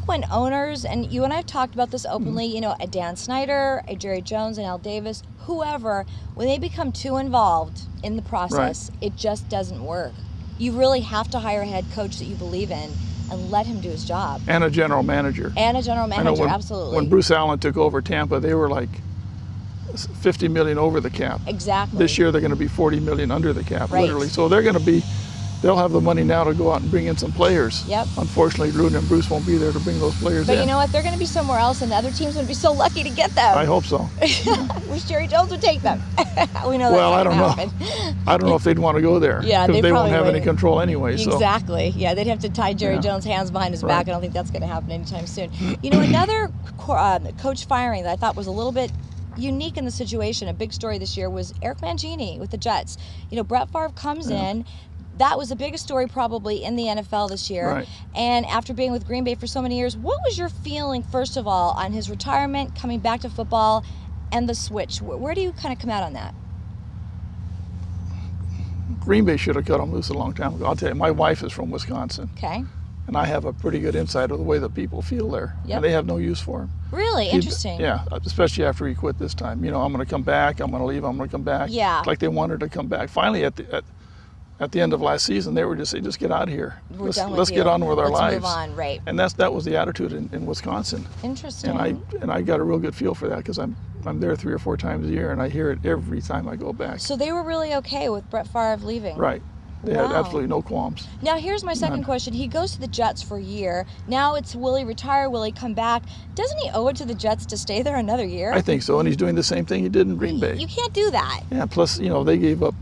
think when owners, and you and I have talked about this openly, you know, a Dan Snyder, a Jerry Jones, and Al Davis, whoever, when they become too involved in the process, it just doesn't work. You really have to hire a head coach that you believe in and let him do his job. And a general manager. And a general manager, absolutely. When Bruce Allen took over Tampa, they were like $50 million over the cap. Exactly. This year they're going to be $40 million under the cap, literally. So they'll have the money now to go out and bring in some players. Yep. Unfortunately, Gruden and Bruce won't be there to bring those players in. But you know what? They're going to be somewhere else, and the other teams would be so lucky to get them. I hope so. Wish Jerry Jones would take them. We know well, I don't know. I don't know if they'd want to go there. Yeah, because they won't have wouldn't. any control anyway. Exactly. So. Yeah, they'd have to tie Jerry Jones' hands behind his back. I don't think that's going to happen anytime soon. You know, another coach firing that I thought was a little bit unique in the situation, a big story this year, was Eric Mangini with the Jets. You know, Brett Favre comes in. That was the biggest story probably in the NFL this year. Right. And after being with Green Bay for so many years, what was your feeling, first of all, on his retirement, coming back to football, and the switch? Where do you kind of come out on that? Green Bay should have cut him loose a long time ago. I'll tell you, my wife is from Wisconsin. Okay. And I have a pretty good insight of the way that people feel there. Yep. And they have no use for him. Really? Interesting. Yeah, especially after he quit this time. You know, I'm going to come back, I'm going to leave, I'm going to come back. Yeah. Like they wanted to come back. Finally, at the end of last season, they were just get out of here. Let's get on with our lives. Let's move on, right. And that was the attitude in Wisconsin. Interesting. And I got a real good feel for that because I'm there 3 or 4 times a year and I hear it every time I go back. So they were really okay with Brett Favre leaving. Right. They had absolutely no qualms. Now here's my second question. He goes to the Jets for a year. Now it's, will he retire? Will he come back? Doesn't he owe it to the Jets to stay there another year? I think so, and he's doing the same thing he did in Green Bay. You can't do that. Yeah, plus, you know, they gave up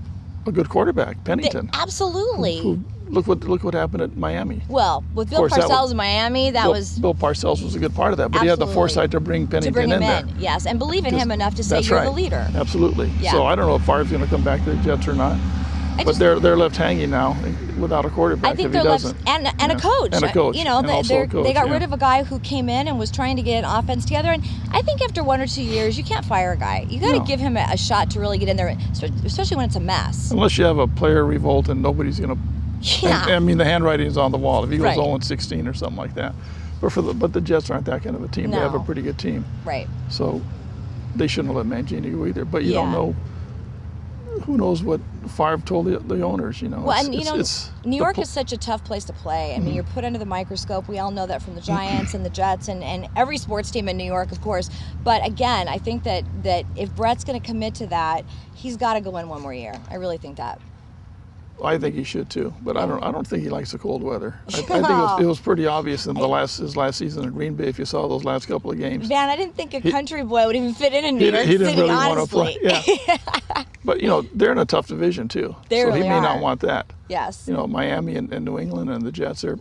a good quarterback, Pennington. Absolutely. Look what happened at Miami. Well, with Bill Parcells in Miami, Bill Parcells was a good part of that, but he had the foresight to bring Pennington in there. Yes, and believe in him enough to say you're the leader. Absolutely. Yeah. So I don't know if Favre's going to come back to the Jets or not. But they're left hanging now without a quarterback. I think if they're he doesn't. And a coach. And a coach. You know, they got rid of a guy who came in and was trying to get an offense together. And I think after 1 or 2 years, you can't fire a guy. You got to give him a shot to really get in there, especially when it's a mess. Unless you have a player revolt and nobody's going to. Yeah. I mean, the handwriting's on the wall. If he goes 0-16 or something like that. But the Jets aren't that kind of a team. No. They have a pretty good team. Right. So they shouldn't have let Mangini go either. But you don't know. Who knows what Favre told the owners, you know. Well, New York is such a tough place to play. I mean, you're put under the microscope. We all know that from the Giants and the Jets and every sports team in New York, of course. But again, I think that if Brett's going to commit to that, he's got to go in 1 more year. I really think that. I think he should too, but I don't think he likes the cold weather. I think it was pretty obvious in his last season in Green Bay. If you saw those last couple of games, man, I didn't think a country boy would even fit in New York City. He didn't really honestly. want to play. Yeah. But you know, they're in a tough division too, so he may not want that. Yes. You know, Miami and New England and the Jets are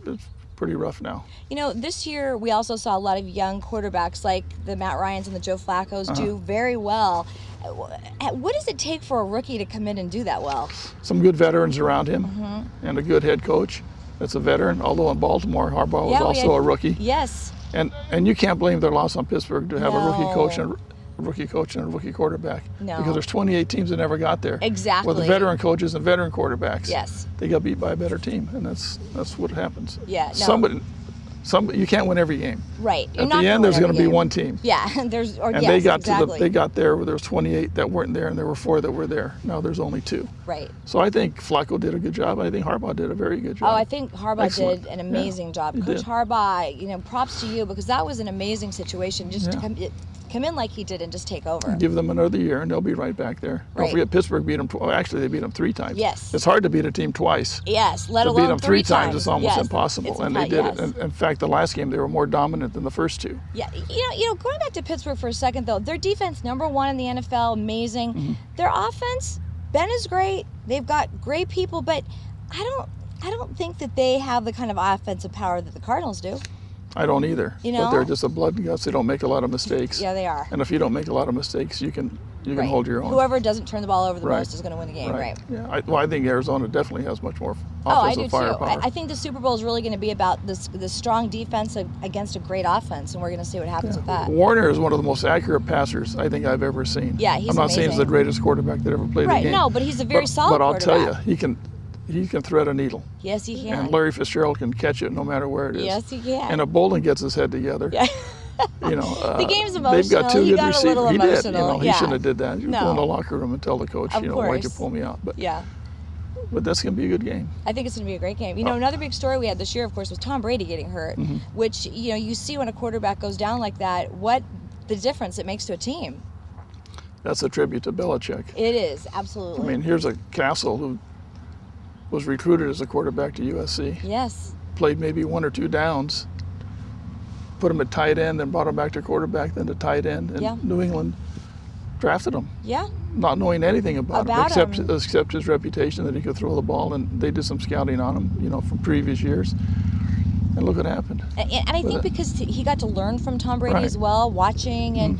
pretty rough now. You know, this year we also saw a lot of young quarterbacks like the Matt Ryans and the Joe Flaccos do very well. What does it take for a rookie to come in and do that well? Some good veterans around him and a good head coach that's a veteran, although in Baltimore, Harbaugh was also a rookie. Yes. And you can't blame their loss on Pittsburgh to have a rookie coach and a rookie quarterback. No. Because there's 28 teams that never got there. Exactly. With veteran coaches and veteran quarterbacks. Yes. They got beat by a better team, and that's what happens. Yeah. No. You can't win every game. Right. At the end, there's going to be one team. Yeah. They got there where there was 28 that weren't there, and there were 4 that were there. Now there's only 2. Right. So I think Flacco did a good job. I think Harbaugh did a very good job. Oh, I think Harbaugh did an amazing job. Coach Harbaugh, you know, props to you because that was an amazing situation just to come in like he did and just take over. Give them another year and they'll be right back there. Right. Don't forget Pittsburgh beat them. Actually, they beat them 3 times. Yes. It's hard to beat a team twice. Yes, let to alone beat them 3 times. It's almost yes. impossible, and they did it. And in fact, the last game they were more dominant than the first 2. Yeah, you know, going back to Pittsburgh for a second though, their defense #1 in the NFL, amazing. Their offense, Ben is great. They've got great people, but I don't think that they have the kind of offensive power that the Cardinals do. I don't either. You know? But they're just a blood and guts. They don't make a lot of mistakes. Yeah, they are. And if you don't make a lot of mistakes, you can hold your own. Whoever doesn't turn the ball over the most is going to win the game, right? Yeah. I think Arizona definitely has much more I offensive do firepower. too. I think the Super Bowl is really going to be about the strong defense against a great offense, and we're going to see what happens with that. Warner is one of the most accurate passers I think I've ever seen. Yeah, he's I'm not amazing. saying he's the greatest quarterback that ever played the game. No, but he's a very solid quarterback. But I'll tell you, he can thread a needle. Yes, he can. And Larry Fitzgerald can catch it no matter where it is. Yes, he can. And if Bolden gets his head together, Yeah. The game's emotional. They've got two He good got a receivers. little He did. emotional. He Yeah. shouldn't have did that. You No. go in the locker room and tell the coach, Of why'd you course. pull me out? But Yeah. but that's going to be a good game. I think it's going to be a great game. Another big story we had this year, of course, was Tom Brady getting hurt, which, you see when a quarterback goes down like that, what the difference it makes to a team. That's a tribute to Belichick. It is, absolutely. I mean, here's a Castle who was recruited as a quarterback to USC. Yes. Played maybe 1 or 2 downs, put him at tight end, then brought him back to quarterback, then to tight end. And Yeah. New England drafted him, Yeah. not knowing anything about him, About except him. except his reputation that he could throw the ball. And they did some scouting on him, from previous years. And look what happened. And I think because he got to learn from Tom Brady Right. as well, watching, and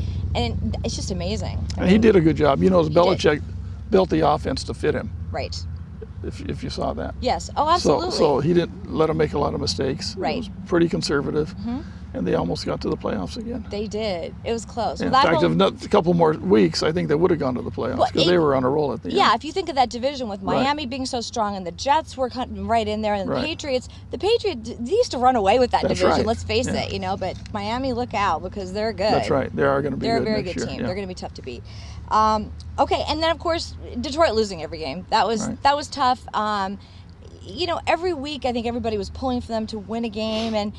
it's just amazing. And he did a good job. As did. Belichick built the offense to fit him, Right. if you saw that. Yes. Oh, absolutely. So he didn't let him make a lot of mistakes. Right. It was pretty conservative. And they almost got to the playoffs again. They did. It was close. In Well, fact, if a couple more weeks, I think they would have gone to the playoffs because they were on a roll at the end. Yeah, if you think of that division with Miami being so strong and the Jets were right in there and the Right. Patriots, they used to run away with that That's division, right. let's face Yeah. it, but Miami, look out because they're good. That's right. They are going to be They're good a very next good year. team. Yeah. They're going to be tough to beat. Okay, and then of course Detroit losing every game. That was tough. Every week I think everybody was pulling for them to win a game. And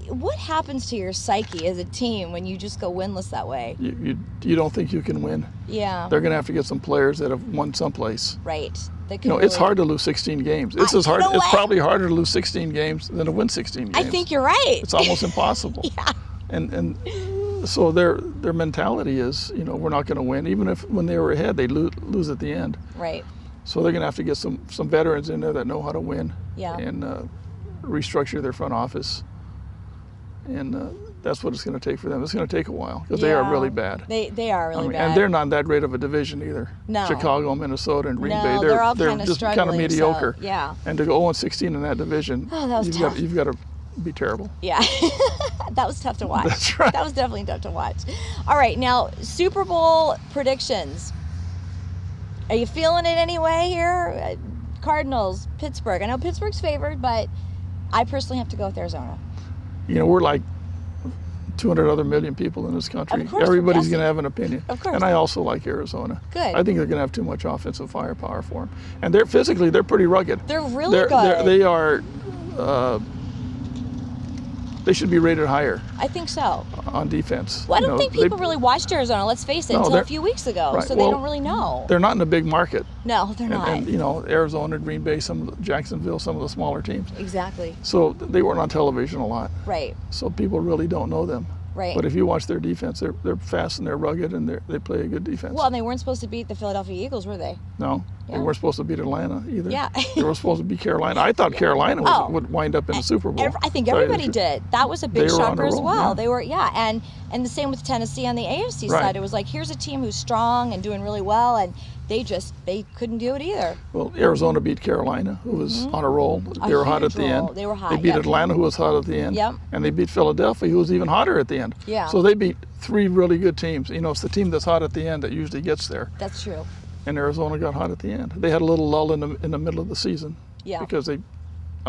what happens to your psyche as a team when you just go winless that way? You don't think you can win. Yeah. They're going to have to get some players that have won someplace. Right. They can It's hard to lose 16 games. It's as hard. It's probably harder to lose 16 games than to win 16 games. I think you're right. It's almost impossible. Yeah. And so their mentality is, we're not going to win. Even if when they were ahead, they lose at the end. Right. So they're going to have to get some veterans in there that know how to win. Yeah. And restructure their front office. And that's what it's going to take for them. It's going to take a while because they are really bad. They are really bad. And they're not that great of a division either. No. Chicago, Minnesota, and Green Bay. They're all kind of just struggling. kind of mediocre. So, yeah. And to go 0-16 in that division, that was tough. You've got to be terrible. Yeah. That was tough to watch. That's right. That was definitely tough to watch. All right, now Super Bowl predictions. Are you feeling it anyway here? Cardinals, Pittsburgh. I know Pittsburgh's favored, but I personally have to go with Arizona. We're like 200 other million people in this country. Of course, Everybody's yes. going to have an opinion. Of course. And I also like Arizona. Good. I think they're going to have too much offensive firepower for them. And they're pretty rugged. They're really good. They are. They should be rated higher I think so. on defense. Well, I don't think people really watched Arizona, let's face it, No, until a they're- few weeks ago, right. so they Well, don't really know. They're not in a big market. No, they're not. And Arizona, Green Bay, Jacksonville, some of the smaller teams. Exactly. So they weren't on television a lot. Right. So people really don't know them. Right. But if you watch their defense, they're fast and they're rugged and they play a good defense. Well, and they weren't supposed to beat the Philadelphia Eagles, were they? No, Yeah. they weren't supposed to beat Atlanta either. Yeah. They were supposed to beat Carolina. I thought Carolina would wind up in the Super Bowl. I think everybody did. That was a big They were on shocker a as roll, well. yeah. They were, and the same with Tennessee on the AFC Right. side. It was like, here's a team who's strong and doing really well, and they couldn't do it either. Well, Arizona beat Carolina, who was on a roll. They were hot at huge the roll. end. They were hot, They beat yep. Atlanta, who was hot at the end. Yep. And they beat Philadelphia, who was even hotter at the end. Yeah. So they beat 3 really good teams. It's the team that's hot at the end that usually gets there. That's true. And Arizona got hot at the end. They had a little lull in the middle of the season. Yeah. Because I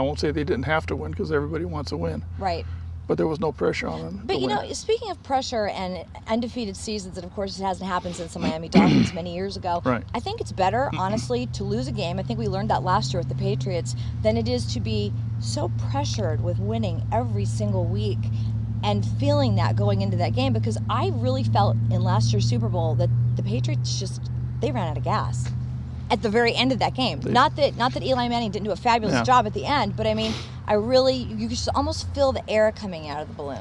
won't say they didn't have to win because everybody wants to win. Right. But there was no pressure on them. But to win. speaking of pressure and undefeated seasons, and of course it hasn't happened since the Miami Dolphins many years ago. Right. I think it's better, honestly, to lose a game. I think we learned that last year with the Patriots, than it is to be so pressured with winning every single week and feeling that going into that game. Because I really felt in last year's Super Bowl that the Patriots they ran out of gas at the very end of that game. Not that Eli Manning didn't do a fabulous job at the end, but I mean, you could just almost feel the air coming out of the balloon,